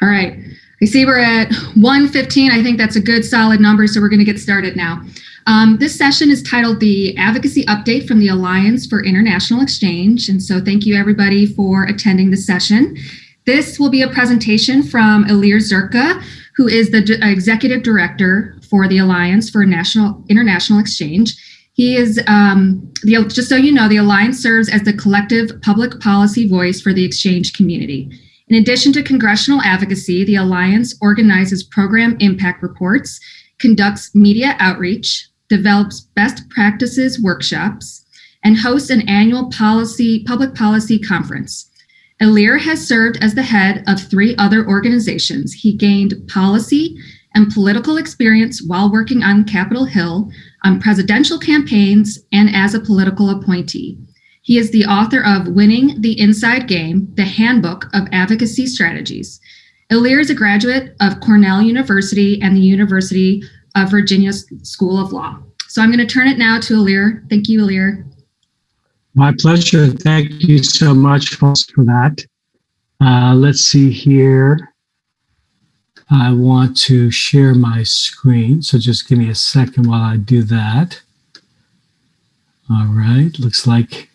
All right. I see we're at 1:15. I think that's a good solid number, so we're going to get started now. This session is titled the Advocacy Update from the Alliance for International Exchange. And so thank you everybody for attending the session. This will be a presentation from Ilir Zurka, who is the Executive Director for the Alliance for International Exchange. He is, just so you know, the Alliance serves as the collective public policy voice for the exchange community. In addition to congressional advocacy, the Alliance organizes program impact reports, conducts media outreach, develops best practices workshops, and hosts an annual public policy conference. Ilir has served as the head of 3 other organizations. He gained policy and political experience while working on Capitol Hill, on presidential campaigns, and as a political appointee. He is the author of Winning the Inside Game, the Handbook of Advocacy Strategies. Ilir is a graduate of Cornell University and the University of Virginia School of Law. So I'm going to turn it now to Ilir. Thank you, Ilir. My pleasure. Thank you so much for that. Let's see here. I want to share my screen, so just give me a second while I do that. All right, looks like,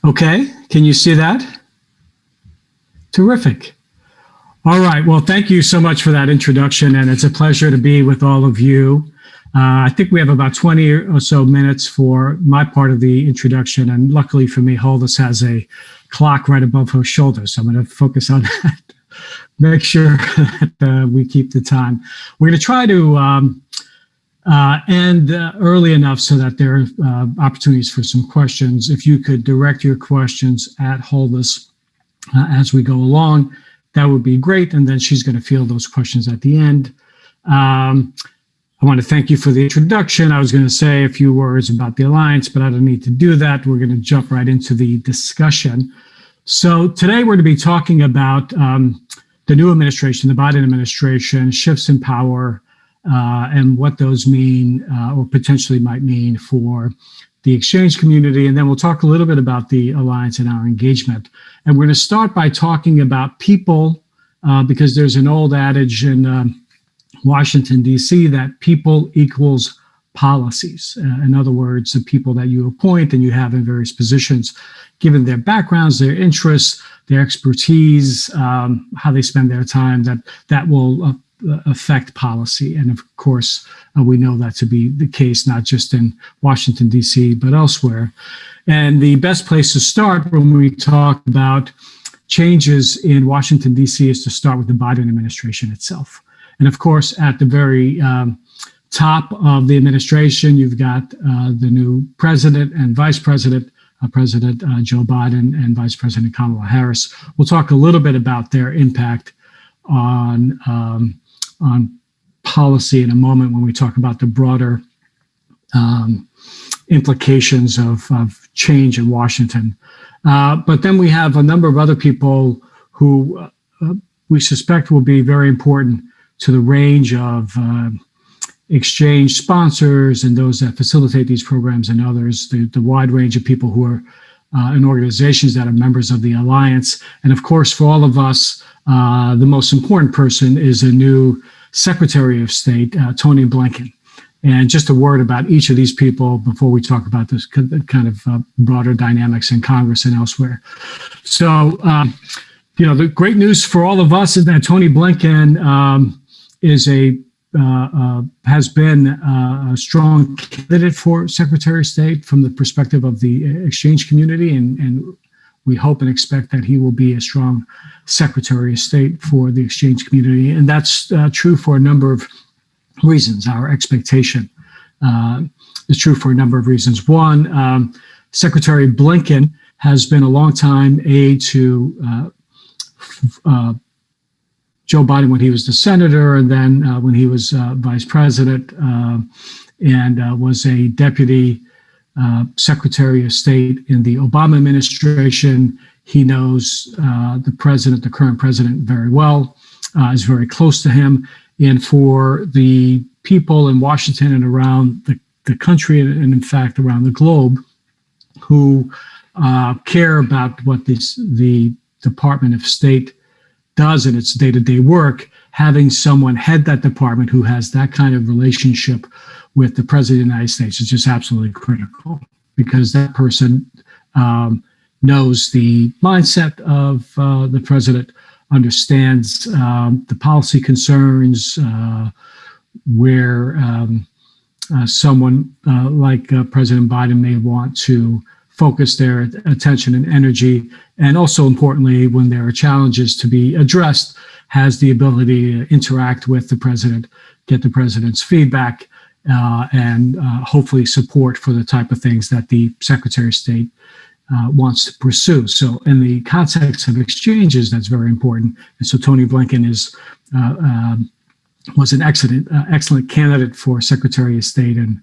okay, can you see that? Terrific. All right, well, thank you so much for that introduction, and it's a pleasure to be with all of you. I think we have about 20 or so minutes for my part of the introduction, and luckily for me, Holdis has a clock right above her shoulder, so I'm going to focus on that. Make sure that we keep the time. We're going to try to end early enough so that there are opportunities for some questions. If you could direct your questions at Holdis as we go along, that would be great. And then she's going to field those questions at the end. I want to thank you for the introduction. I was going to say a few words about the Alliance, but I don't need to do that. We're going to jump right into the discussion. So today we're going to be talking about the new administration, the Biden administration, shifts in power, and what those mean or potentially might mean for the exchange community. And then we'll talk a little bit about the Alliance and our engagement. And we're going to start by talking about people, because there's an old adage in Washington, D.C., that people equals policies. In other words, the people that you appoint and you have in various positions, given their backgrounds, their interests, their expertise, how they spend their time, that will affect policy. And of course, we know that to be the case, not just in Washington, D.C., but elsewhere. And the best place to start when we talk about changes in Washington, D.C. is to start with the Biden administration itself. And of course, at the very top of the administration, you've got the new president and vice president, President Joe Biden and Vice President Kamala Harris. We'll talk a little bit about their impact on policy in a moment when we talk about the broader implications of change in Washington. But then we have a number of other people who we suspect will be very important to the range of exchange sponsors and those that facilitate these programs and others, the wide range of people who are in organizations that are members of the Alliance. And of course, for all of us, the most important person is a new Secretary of State, Tony Blinken. And just a word about each of these people before we talk about this kind of broader dynamics in Congress and elsewhere. So, the great news for all of us is that Tony Blinken has been a strong candidate for Secretary of State from the perspective of the exchange community, and we hope and expect that he will be a strong Secretary of State for the exchange community. And that's true for a number of reasons. Our expectation is true for a number of reasons. One, Secretary Blinken has been a longtime aide to Joe Biden when he was the senator, and then when he was vice president, and was a deputy Secretary of State in the Obama administration. He knows the current president very well, is very close to him. And for the people in Washington and around the country, and in fact around the globe, who care about what the Department of State does in its day-to-day work, having someone head that department who has that kind of relationship with the President of the United States is just absolutely critical, because that person knows the mindset of the President, understands the policy concerns, where someone like President Biden may want to focus their attention and energy, and also importantly, when there are challenges to be addressed, has the ability to interact with the president, get the president's feedback, and hopefully support for the type of things that the Secretary of State wants to pursue. So in the context of exchanges, that's very important. And so Tony Blinken was an excellent candidate for Secretary of State, and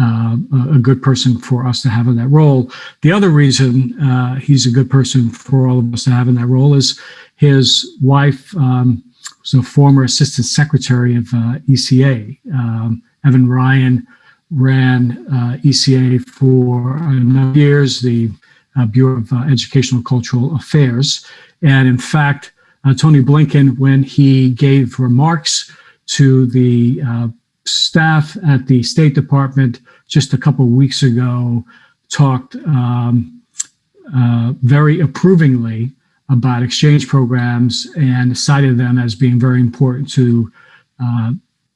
a good person for us to have in that role. The other reason he's a good person for all of us to have in that role is his wife was a former Assistant Secretary of ECA. Evan Ryan ran ECA for a number of years, the Bureau of Educational and Cultural Affairs. And in fact, Tony Blinken, when he gave remarks to the staff at the State Department just a couple of weeks ago, talked very approvingly about exchange programs and cited them as being very important to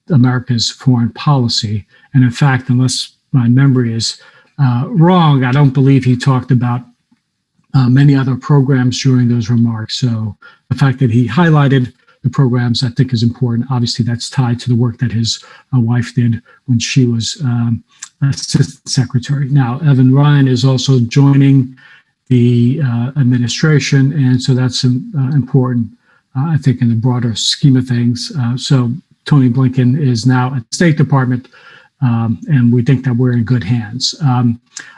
America's foreign policy. And in fact, unless my memory is wrong, I don't believe he talked about many other programs during those remarks. So the fact that he highlighted the programs, I think, is important. Obviously, that's tied to the work that his wife did when she was Assistant Secretary. Now, Evan Ryan is also joining the administration, and so that's important, I think, in the broader scheme of things. So Tony Blinken is now at the State Department, and we think that we're in good hands.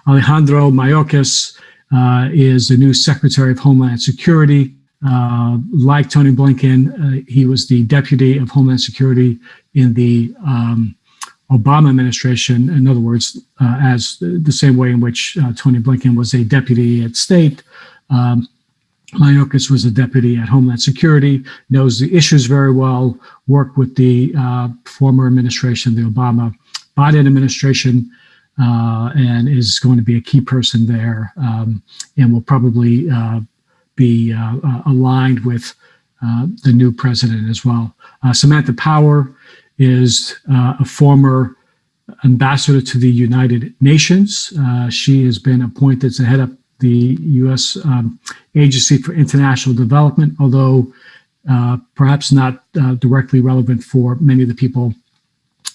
Alejandro Mayorkas is the new Secretary of Homeland Security. Like Tony Blinken, he was the Deputy of Homeland Security in the Obama administration. In other words, as the same way in which Tony Blinken was a deputy at State, Mayorkas was a deputy at Homeland Security, knows the issues very well, worked with the former administration, the Obama-Biden administration, and is going to be a key person there, and will probably be aligned with the new president as well. Samantha Power is a former ambassador to the United Nations. She has been appointed to head up the U.S. Agency for International Development, although perhaps not directly relevant for many of the people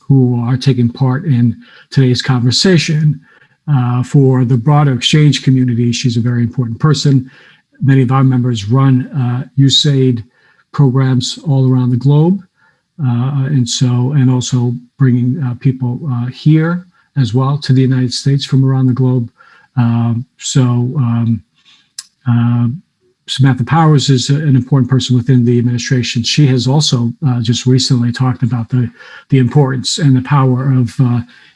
who are taking part in today's conversation. For the broader exchange community, she's a very important person. Many of our members run USAID programs all around the globe, and also bringing people here as well to the United States from around the globe. Samantha Powers is an important person within the administration. She has also just recently talked about the importance and the power of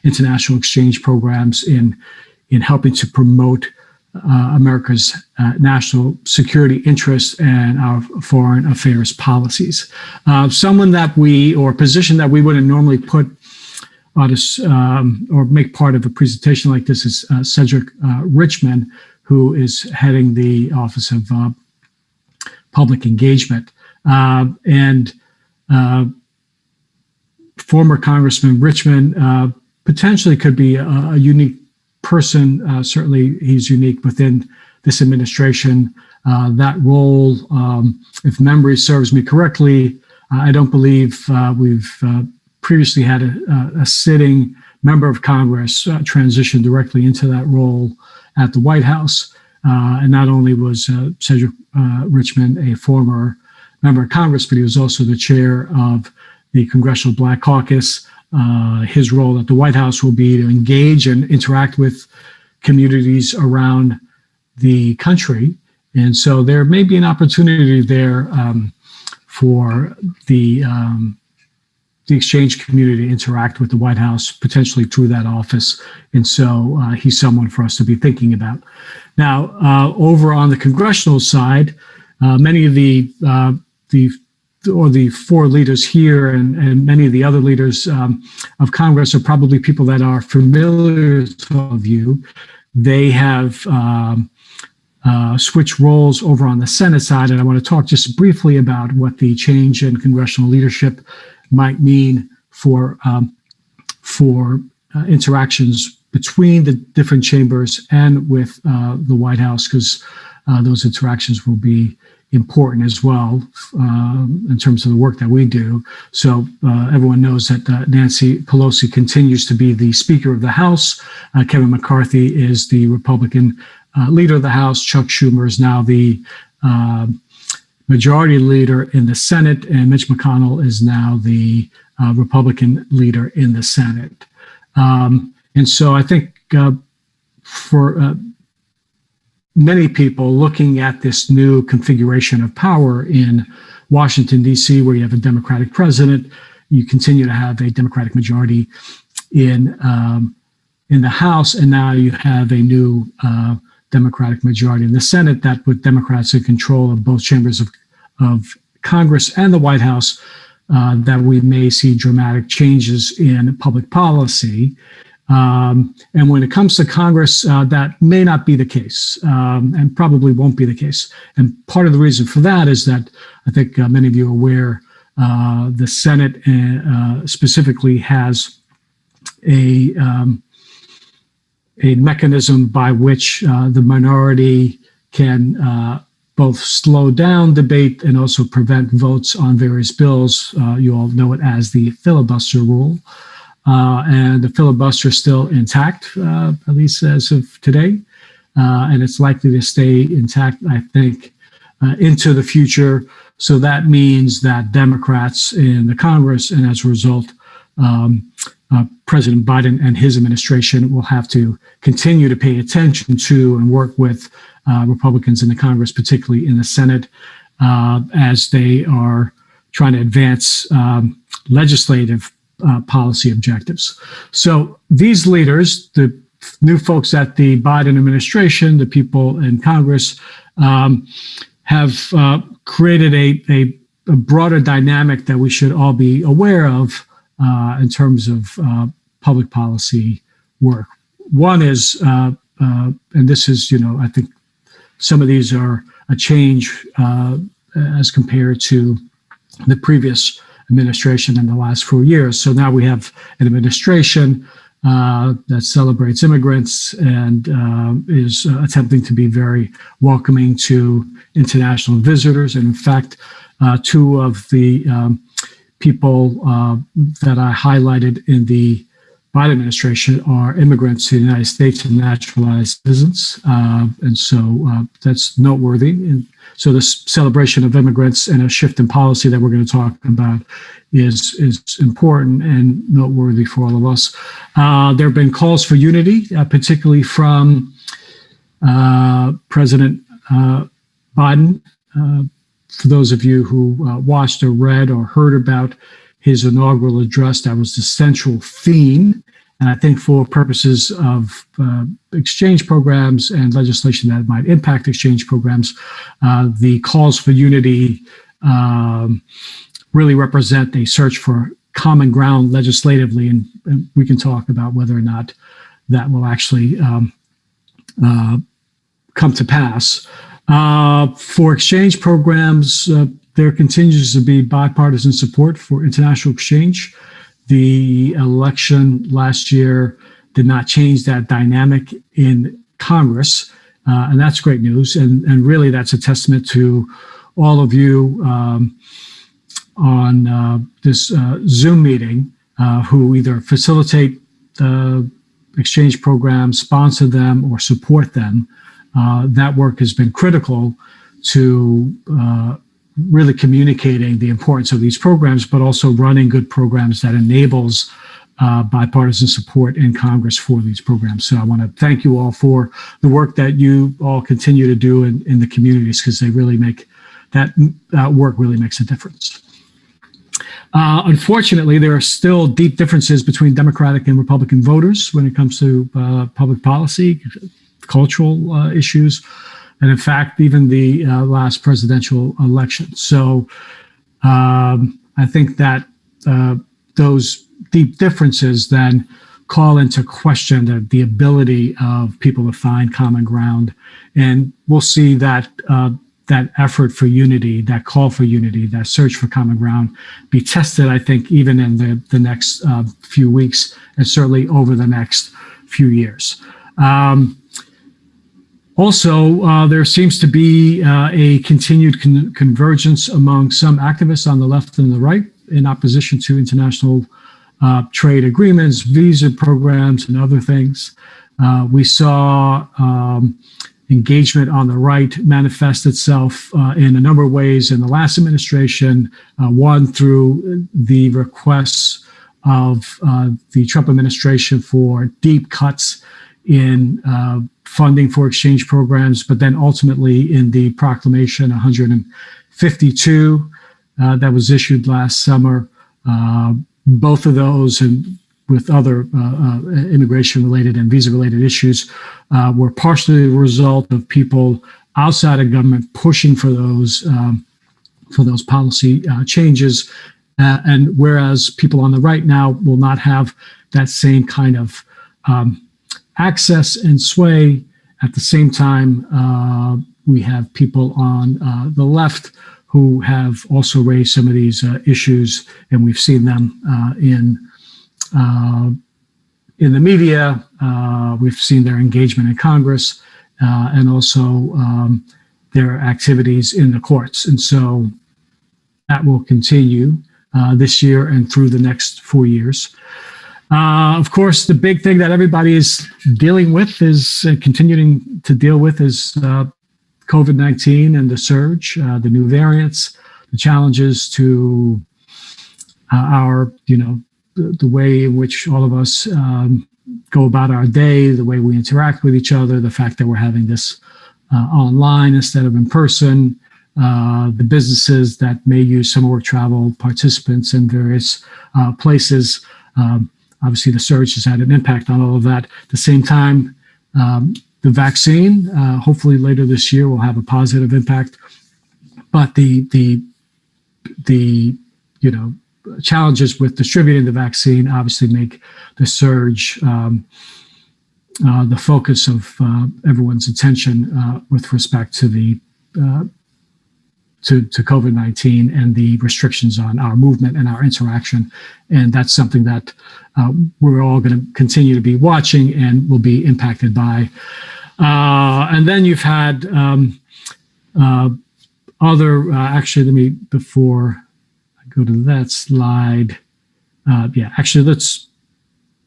international exchange programs in helping to promote America's national security interests and our foreign affairs policies. Someone that position that we wouldn't normally put on or make part of a presentation like this is Cedric Richmond, who is heading the Office of Public Engagement. And former Congressman Richmond potentially could be a unique person. Certainly he's unique within this administration. That role, if memory serves me correctly, I don't believe we've previously had a sitting member of Congress transition directly into that role at the White House. And not only was Cedric Richmond a former member of Congress, but he was also the chair of the Congressional Black Caucus. His role at the White House will be to engage and interact with communities around the country. And so there may be an opportunity there for the exchange community to interact with the White House, potentially through that office. And so he's someone for us to be thinking about. Now, over on the congressional side, many of the or the four leaders here and many of the other leaders of Congress are probably people that are familiar to all of you. They have switched roles over on the Senate side, and I want to talk just briefly about what the change in congressional leadership might mean for interactions between the different chambers and with the White House, because those interactions will be important as well in terms of the work that we do. So everyone knows that Nancy Pelosi continues to be the Speaker of the House. Kevin McCarthy is the Republican leader of the House. Chuck Schumer is now the majority leader in the Senate, and Mitch McConnell is now the Republican leader in the Senate. And so I think for many people looking at this new configuration of power in Washington, D.C., where you have a Democratic president, you continue to have a Democratic majority in the House, and now you have a new Democratic majority in the Senate, that with Democrats in control of both chambers of Congress and the White House, that we may see dramatic changes in public policy. And when it comes to Congress, that may not be the case, and probably won't be the case. And part of the reason for that is that I think many of you are aware the Senate specifically has a mechanism by which the minority can both slow down debate and also prevent votes on various bills. You all know it as the filibuster rule. And the filibuster is still intact, at least as of today. And it's likely to stay intact, I think, into the future. So that means that Democrats in the Congress, and as a result, President Biden and his administration will have to continue to pay attention to and work with Republicans in the Congress, particularly in the Senate, as they are trying to advance legislative policy objectives. So these leaders, the new folks at the Biden administration, the people in Congress, have created a broader dynamic that we should all be aware of in terms of public policy work. One is, and this is, I think some of these are a change as compared to the previous administration in the last 4 years. So now we have an administration that celebrates immigrants and is attempting to be very welcoming to international visitors. And in fact, two of the people that I highlighted in the Biden administration are immigrants to the United States and naturalized citizens. And so that's noteworthy. And so this celebration of immigrants and a shift in policy that we're going to talk about is important and noteworthy for all of us. There have been calls for unity, particularly from President Biden. For those of you who watched or read or heard about his inaugural address, that was the central theme. And I think for purposes of exchange programs and legislation that might impact exchange programs, the calls for unity really represent a search for common ground legislatively. And we can talk about whether or not that will actually come to pass. For exchange programs, there continues to be bipartisan support for international exchange. The election last year did not change that dynamic in Congress, and that's great news. And really, that's a testament to all of you on this Zoom meeting who either facilitate exchange programs, sponsor them, or support them. That work has been critical to really communicating the importance of these programs, but also running good programs that enables bipartisan support in Congress for these programs. So I want to thank you all for the work that you all continue to do in the communities, because they really make that work really makes a difference. Unfortunately, there are still deep differences between Democratic and Republican voters when it comes to public policy, cultural issues, and in fact, even the last presidential election. So I think that those deep differences then call into question the ability of people to find common ground. And we'll see that that effort for unity, that call for unity, that search for common ground be tested, I think, even in the next few weeks and certainly over the next few years. Also, there seems to be a continued convergence among some activists on the left and the right in opposition to international trade agreements, visa programs, and other things. We saw engagement on the right manifest itself in a number of ways in the last administration, one through the requests of the Trump administration for deep cuts in funding for exchange programs, but then ultimately in the Proclamation 152 that was issued last summer. Both of those and with other immigration-related and visa-related issues were partially the result of people outside of government pushing for those policy changes. And whereas people on the right now will not have that same kind of access and sway, at the same time, we have people on the left who have also raised some of these issues, and we've seen them in the media. We've seen their engagement in Congress and also their activities in the courts. And so that will continue this year and through the next 4 years. Of course, the big thing that everybody is dealing with is continuing to deal with is COVID-19 and the surge, the new variants, the challenges to our, the way in which all of us go about our day, the way we interact with each other, the fact that we're having this online instead of in person, the businesses that may use summer work travel participants in various places. Obviously, the surge has had an impact on all of that. At the same time, the vaccine, hopefully later this year, will have a positive impact. But the challenges with distributing the vaccine obviously make the surge the focus of everyone's attention with respect to the to COVID-19 and the restrictions on our movement and our interaction. And that's something that we're all going to continue to be watching and will be impacted by. And then you've had actually, before I go to that slide,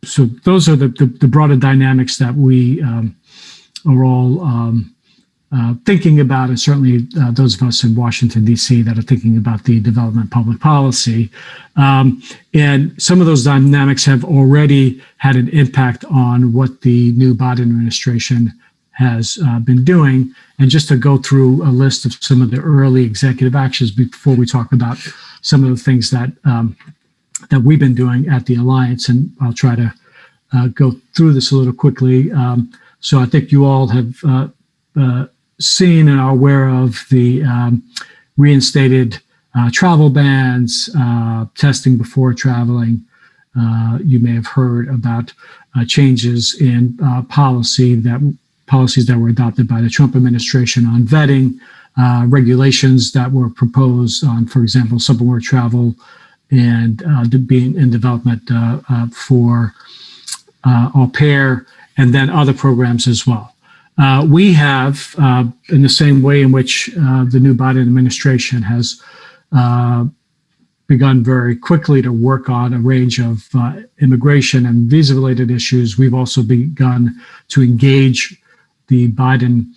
so those are the broader dynamics that we are all thinking about, and certainly those of us in Washington, D.C. that are thinking about the development of public policy. And some of those dynamics have already had an impact on what the new Biden administration has been doing. And just to go through a list of some of the early executive actions before we talk about some of the things that that we've been doing at the Alliance, and I'll try to go through this a little quickly. So I think you all have seen and are aware of the reinstated travel bans, testing before traveling. You may have heard about changes in policies that were adopted by the Trump administration on vetting, regulations that were proposed on, for example, summer work travel, and being in development for au pair, and then other programs as well. We have, in the same way in which the new Biden administration has begun very quickly to work on a range of immigration and visa-related issues, we've also begun to engage the Biden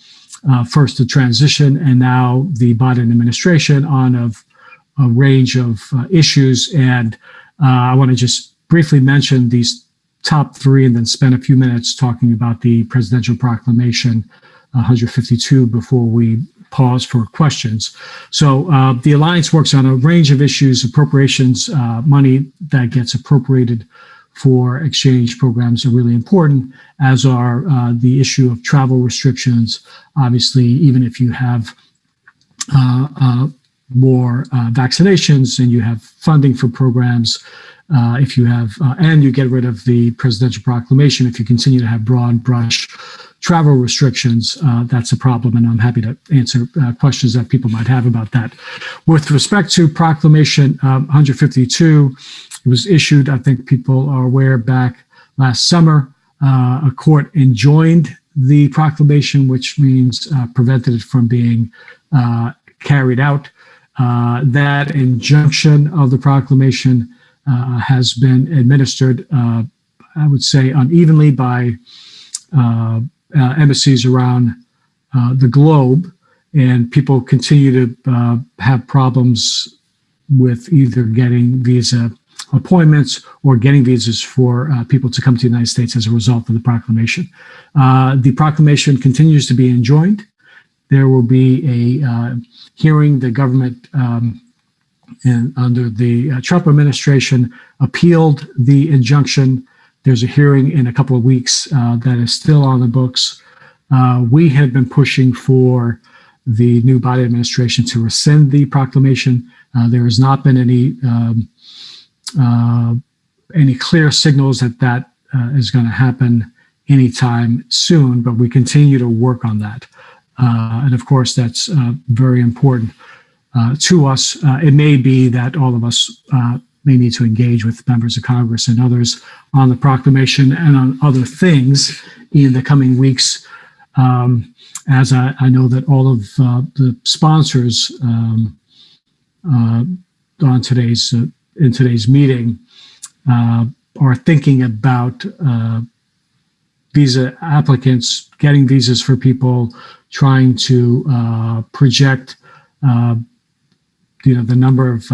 first the transition and now the Biden administration on a range of issues. And I want to just briefly mention these top three and then spend a few minutes talking about the presidential proclamation 152 before we pause for questions. So the Alliance works on a range of issues, appropriations, money that gets appropriated for exchange programs are really important, as are the issue of travel restrictions. Obviously, even if you have more vaccinations and you have funding for programs, if you have, and you get rid of the presidential proclamation, if you continue to have broad brush travel restrictions, that's a problem. And I'm happy to answer questions that people might have about that. With respect to Proclamation 152, it was issued, I think people are aware, back last summer. A court enjoined the proclamation, which means prevented it from being carried out. That injunction of the proclamation has been administered, I would say, unevenly by embassies around the globe, and people continue to have problems with either getting visa appointments or getting visas for people to come to the United States as a result of the proclamation. The proclamation continues to be enjoined. There will be a hearing. The government and under the Trump administration appealed the injunction. There's a hearing in a couple of weeks that is still on the books. We have been pushing for the new Biden administration to rescind the proclamation. There has not been any clear signals that is going to happen anytime soon, but we continue to work on that. And of course, that's very important to us. It may be that all of us may need to engage with members of Congress and others on the proclamation and on other things in the coming weeks, as I know that all of the sponsors in today's meeting are thinking about visa applicants, getting visas for people, trying to project the number of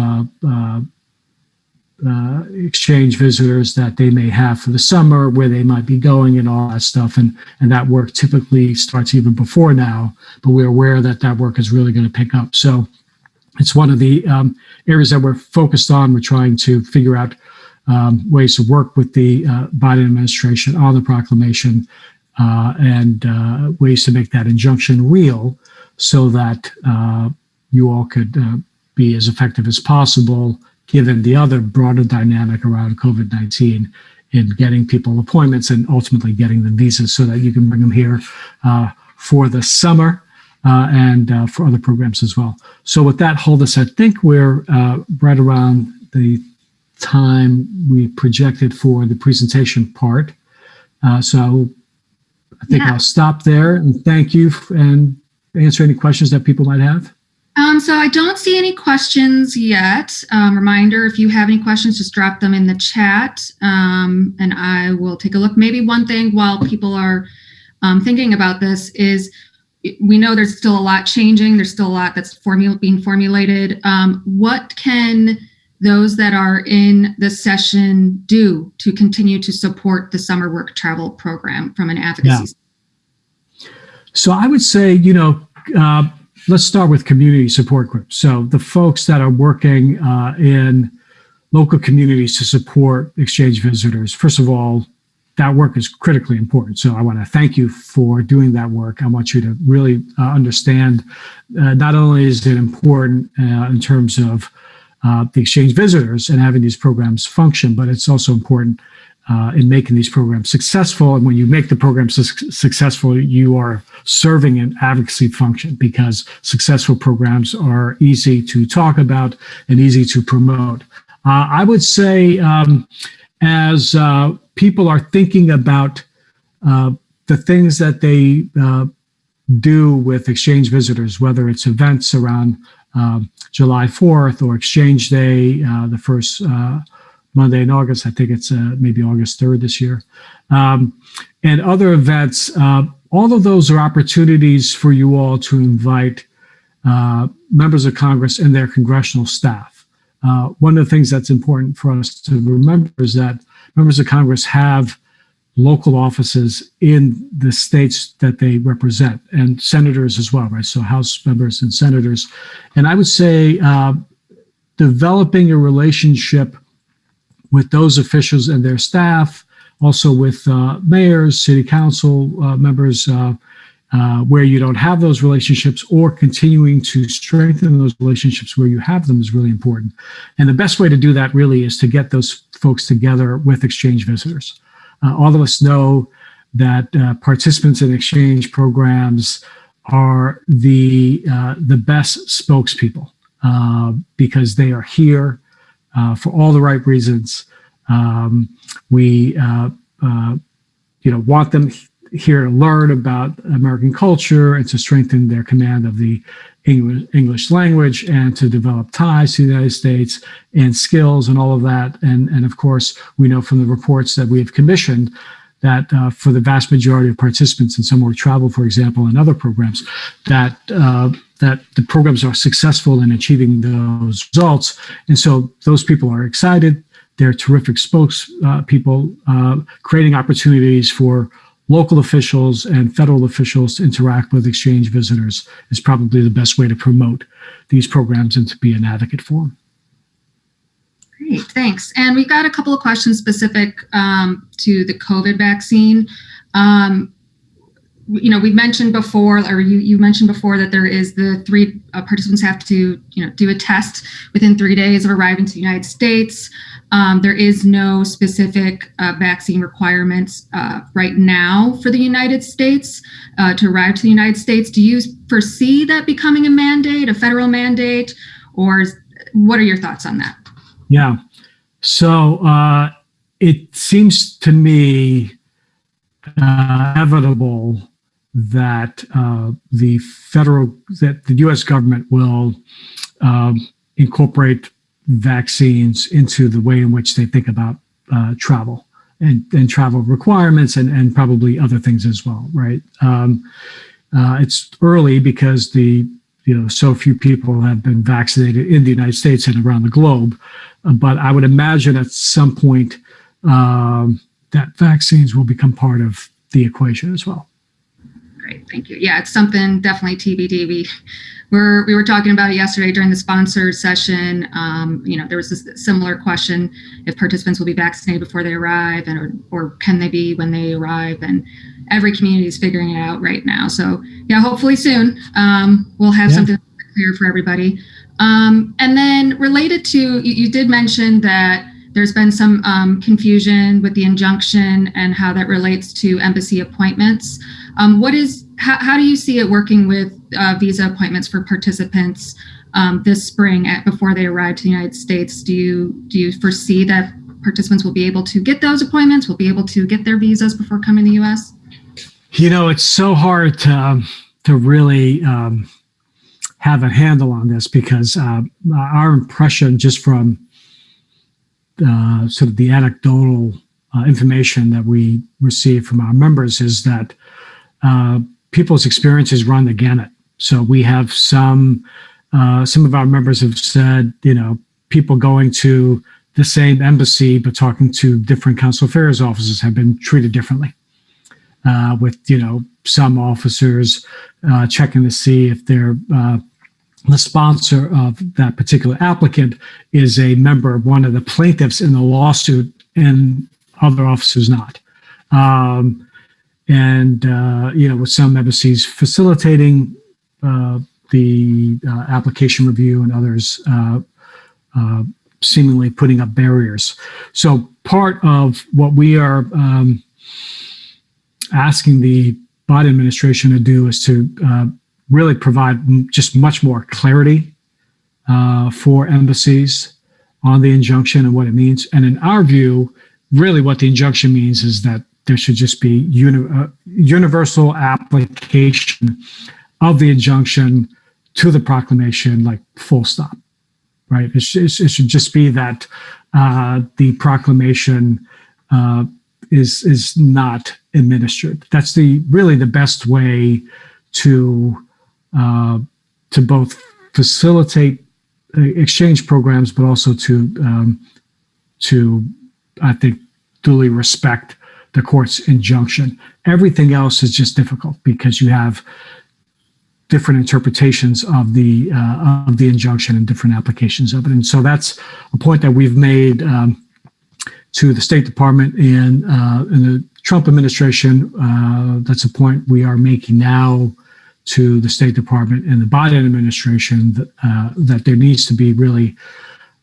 exchange visitors that they may have for the summer, where they might be going and all that stuff. And that work typically starts even before now, but we're aware that work is really going to pick up. So it's one of the areas that we're focused on. We're trying to figure out ways to work with the Biden administration on the proclamation and ways to make that injunction real so that you all could be as effective as possible, given the other broader dynamic around COVID-19 in getting people appointments and ultimately getting them visas so that you can bring them here for the summer and for other programs as well. So with that, Holdus, I think we're right around the time we projected for the presentation part. So I think I'll stop there and thank you and answer any questions that people might have. So I don't see any questions yet. Reminder, if you have any questions, just drop them in the chat and I will take a look. Maybe one thing while people are thinking about this is we know there's still a lot changing. There's still a lot that's being formulated. What can those that are in the session do to continue to support the summer work travel program from an advocacy? So I would say, let's start with community support groups. So the folks that are working in local communities to support exchange visitors, first of all, that work is critically important. So I want to thank you for doing that work. I want you to really understand not only is it important in terms of the exchange visitors and having these programs function, but it's also important in making these programs successful. And when you make the program successful, you are serving an advocacy function because successful programs are easy to talk about and easy to promote. I would say as people are thinking about the things that they do with exchange visitors, whether it's events around July 4th or Exchange Day, the first Monday in August, I think it's maybe August 3rd this year, and other events, all of those are opportunities for you all to invite members of Congress and their congressional staff. One of the things that's important for us to remember is that members of Congress have local offices in the states that they represent, and senators as well, right? So House members and senators. And I would say developing a relationship with those officials and their staff, also with mayors, city council members, where you don't have those relationships, or continuing to strengthen those relationships where you have them is really important. And the best way to do that really is to get those folks together with exchange visitors. All of us know that participants in exchange programs are the best spokespeople because they are here for all the right reasons. We want them here to learn about American culture and to strengthen their command of the English language and to develop ties to the United States and skills and all of that. And of course, we know from the reports that we have commissioned that for the vast majority of participants in Some Work Travel, for example, and other programs, that the programs are successful in achieving those results. And so those people are excited. They're terrific spokespeople, creating opportunities for local officials and federal officials to interact with exchange visitors is probably the best way to promote these programs and to be an advocate for them. Great, thanks. And we've got a couple of questions specific to the COVID vaccine. We've mentioned before, or you mentioned before, that there is the three participants have to, do a test within 3 days of arriving to the United States. There is no specific vaccine requirements right now for the United States to arrive to the United States. Do you foresee that becoming a mandate, a federal mandate, or what are your thoughts on that? Yeah. So it seems to me inevitable that the U.S. government will incorporate vaccines into the way in which they think about travel and travel requirements and probably other things as well, right? It's early because so few people have been vaccinated in the United States and around the globe, but I would imagine at some point that vaccines will become part of the equation as well. Great, thank you. Yeah, it's something definitely TBD. We were talking about it yesterday during the sponsor session. There was this similar question: if participants will be vaccinated before they arrive, or can they be when they arrive? And every community is figuring it out right now. So yeah, hopefully soon we'll have something clear for everybody. And then related to, you did mention that there's been some confusion with the injunction and how that relates to embassy appointments. How do you see it working with visa appointments for participants this spring before they arrive to the United States? Do you foresee that participants will be able to get those appointments, will be able to get their visas before coming to the U.S.? It's so hard to really have a handle on this because our impression just from sort of the anecdotal information that we receive from our members is that people's experiences run the gamut. So we have some of our members have said, people going to the same embassy but talking to different consular affairs offices have been treated differently. With some officers checking to see if the sponsor of that particular applicant is a member of one of the plaintiffs in the lawsuit, and other officers not. With some embassies facilitating the application review and others seemingly putting up barriers. So part of what we are asking the Biden administration to do is to really provide just much more clarity for embassies on the injunction and what it means. And in our view, really what the injunction means is that there should just be universal application of the injunction to the proclamation, like full stop, right? It should just be that the proclamation is not administered. That's really the best way to both facilitate exchange programs, but also to I think duly respect the court's injunction. Everything else is just difficult because you have different interpretations of the injunction and different applications of it. And so that's a point that we've made to the State Department and the Trump administration, that's a point we are making now to the State Department and the Biden administration, that there needs to be really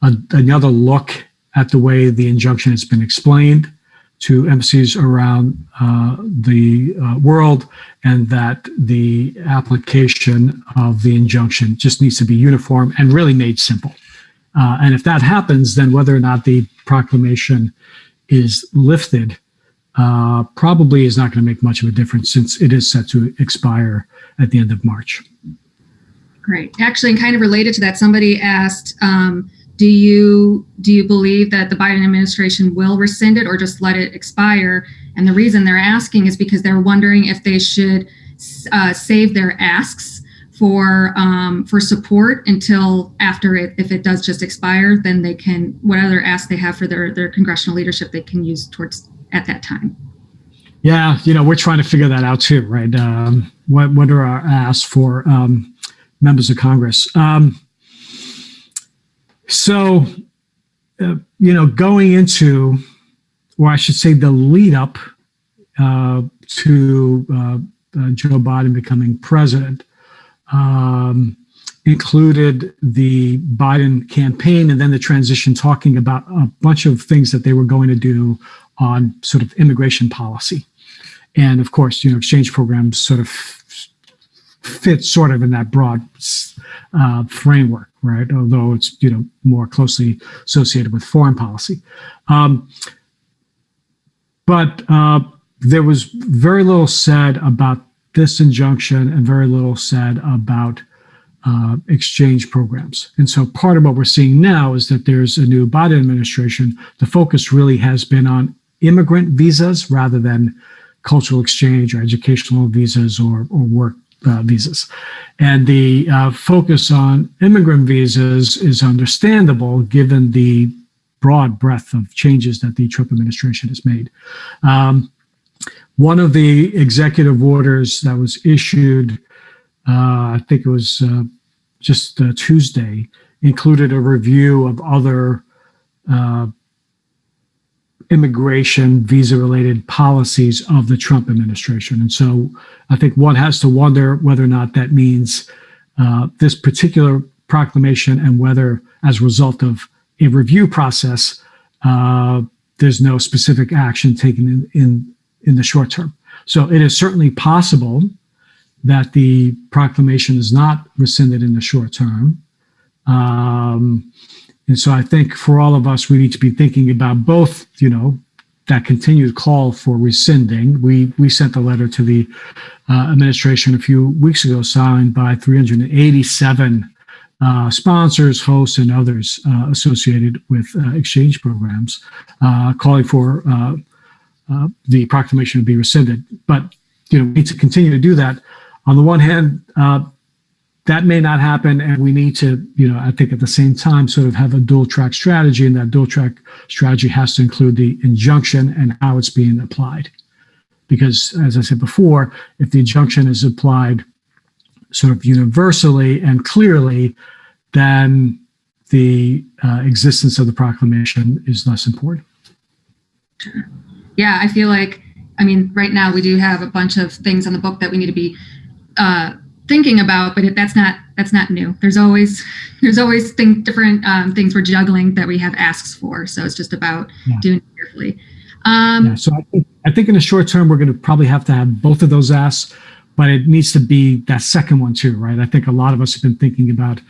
another look at the way the injunction has been explained to embassies around the world, and that the application of the injunction just needs to be uniform and really made simple. And if that happens, then whether or not the proclamation is lifted probably is not going to make much of a difference, since it is set to expire at the end of March. Great. Actually, and kind of related to that, somebody asked, do you believe that the Biden administration will rescind it or just let it expire? And the reason they're asking is because they're wondering if they should save their asks for support until after it. If it does just expire, then they can, whatever asks they have for their congressional leadership, they can use towards at that time. Yeah, we're trying to figure that out too, right? What are our asks for members of Congress? So, going into, or I should say the lead up to Joe Biden becoming president, included the Biden campaign and then the transition, talking about a bunch of things that they were going to do on sort of immigration policy. And of course, exchange programs sort of fit sort of in that broad framework, right? Although it's, more closely associated with foreign policy. But there was very little said about this injunction and very little said about exchange programs. And so part of what we're seeing now is that there's a new Biden administration. The focus really has been on immigrant visas rather than cultural exchange or educational visas or work visas. And the focus on immigrant visas is understandable given the broad breadth of changes that the Trump administration has made. One of the executive orders that was issued, I think it was just Tuesday, included a review of other immigration visa-related policies of the Trump administration. And so I think one has to wonder whether or not that means this particular proclamation, and whether, as a result of a review process, there's no specific action taken in the short term. So it is certainly possible that the proclamation is not rescinded in the short term. And so I think for all of us, we need to be thinking about both, that continued call for rescinding. We sent a letter to the administration a few weeks ago, signed by 387 sponsors, hosts, and others associated with exchange programs, calling for the proclamation to be rescinded. But we need to continue to do that. On the one hand, that may not happen, and we need to, I think at the same time, sort of have a dual track strategy, and that dual track strategy has to include the injunction and how it's being applied. Because, as I said before, if the injunction is applied sort of universally and clearly, then the existence of the proclamation is less important. Yeah, I feel like, right now we do have a bunch of things on the book that we need to be thinking about, but that's not new. There's always different things we're juggling that we have asks for. So it's just about doing it carefully. So I think in the short term, we're going to probably have to have both of those asks, but it needs to be that second one too, right? I think a lot of us have been thinking about,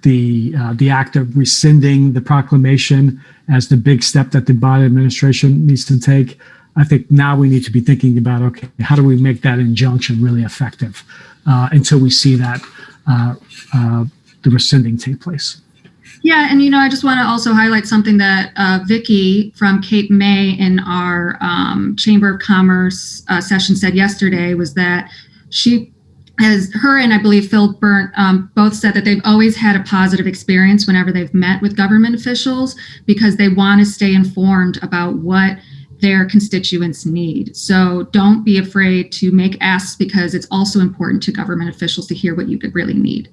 the act of rescinding the proclamation as the big step that the Biden administration needs to take. I think now we need to be thinking about, okay, how do we make that injunction really effective until we see that the rescinding take place. Yeah, and I just want to also highlight something that Vicki from Cape May in our Chamber of Commerce session said yesterday, was that her and I believe Phil Burnt both said that they've always had a positive experience whenever they've met with government officials, because they want to stay informed about what their constituents need. So don't be afraid to make asks, because it's also important to government officials to hear what you could really need.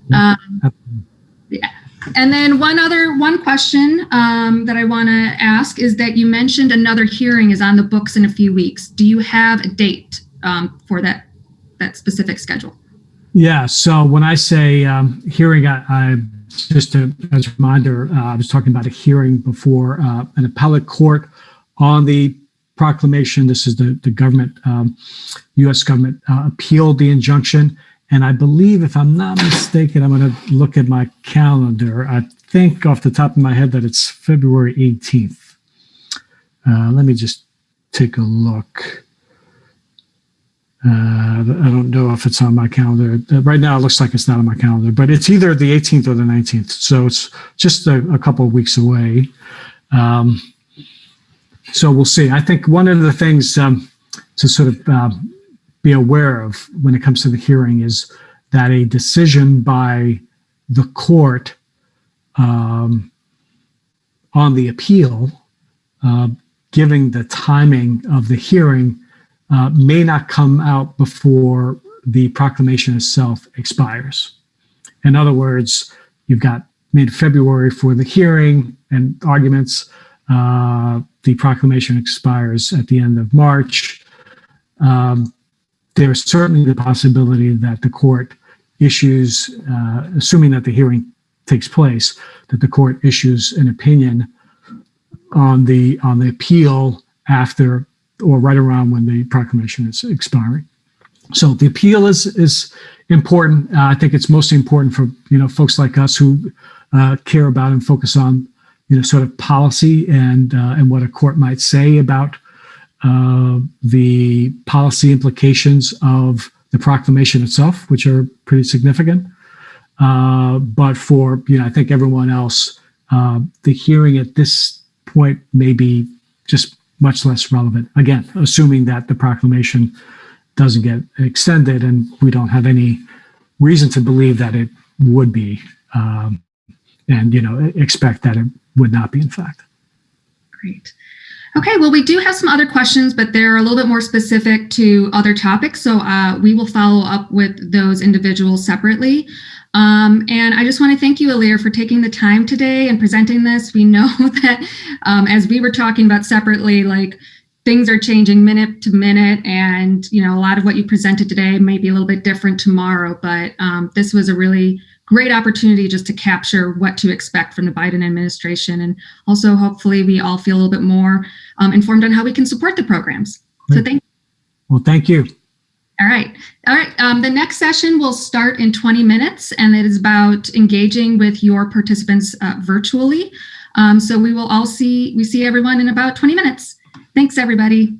Yeah. And then one question that I want to ask is that you mentioned another hearing is on the books in a few weeks. Do you have a date for that specific schedule? Yeah. So when I say hearing, I just as a reminder, I was talking about a hearing before an appellate court on the proclamation. This is the government, U.S. government appealed the injunction. And I believe, if I'm not mistaken, I'm going to look at my calendar. I think off the top of my head that it's February 18th. Let me just take a look. I don't know if it's on my calendar. Right now, it looks like it's not on my calendar, but it's either the 18th or the 19th. So it's just a couple of weeks away. So we'll see. I think one of the things to sort of be aware of when it comes to the hearing is that a decision by the court on the appeal, giving the timing of the hearing, may not come out before the proclamation itself expires. In other words, you've got mid-February for the hearing and arguments. The proclamation expires at the end of March. There's certainly the possibility that the court issues, assuming that the hearing takes place, that the court issues an opinion on the appeal after or right around when the proclamation is expiring. So the appeal is important. I think it's mostly important for folks like us who care about and focus on sort of policy and what a court might say about the policy implications of the proclamation itself, which are pretty significant. But for I think everyone else, the hearing at this point may be just much less relevant. Again, assuming that the proclamation doesn't get extended, and we don't have any reason to believe that it would be, and expect that it would not be, in fact. Great. Okay, well, we do have some other questions, but they're a little bit more specific to other topics. So we will follow up with those individuals separately. And I just want to thank you, Alir, for taking the time today and presenting this. We know that as we were talking about separately, like things are changing minute to minute, and a lot of what you presented today may be a little bit different tomorrow. But this was a really great opportunity just to capture what to expect from the Biden administration, and also hopefully we all feel a little bit more informed on how we can support the programs. Great. So thank you. Well, thank you. All right. The next session will start in 20 minutes, and it is about engaging with your participants virtually. So we see everyone in about 20 minutes. Thanks, everybody.